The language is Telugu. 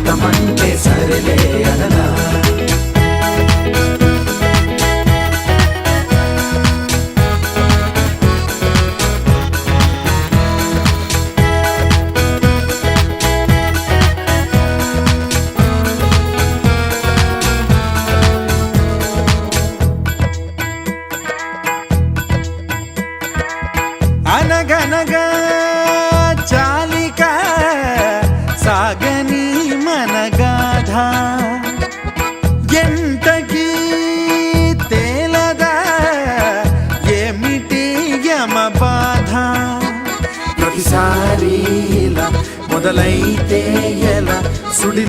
సమ్మతమంటే సరిలే అననా. అనగనగా చాలిక సాగని మనగాధ ఎంతకీ తేలదా ఏమిటి యమ బాధ. ప్రతిసారి ఇలా మొదలైతే ఎలా సుడి